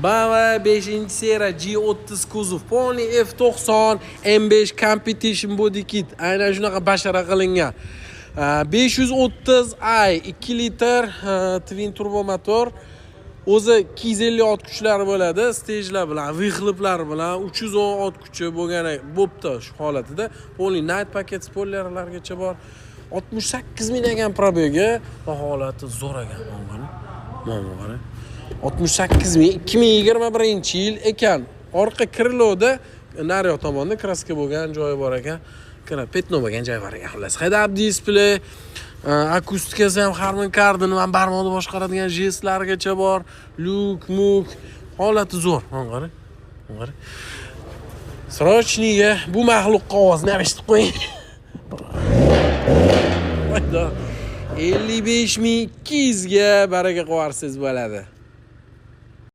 BMW 5-seriya G30 kuzov, Pony F90 M5 Competition body kit. Aynan shunaqa bashara qilingan. 530i 2 litr twin turbo motor. O'zi 250 ot kuchlari bo'ladi, stagelar bilan, vixliplar bilan 310 ot kuchi bo'lgani bo'pti shu holatida. Pony night paket spoilerlargacha bor. 68 ming degan probegi va holati zo'r ekan. Mana 68 ming 2021-yil ekan. Orqa kriloda naryo tomonda kraska bo'lgan joyi bor ekan. Petno bo'lgan joyi bor ekan. Xullas, head-up display, akustikasi ham Harman Kardon va barmoqda boshqaradigan jestlargacha bor. Luk, holati zo'r. Mana qarang. Srochniga bu mahluqqa ovozni ham eshitib qo'ying. 55.200 ga baraka qo'yarsiz bo'ladi.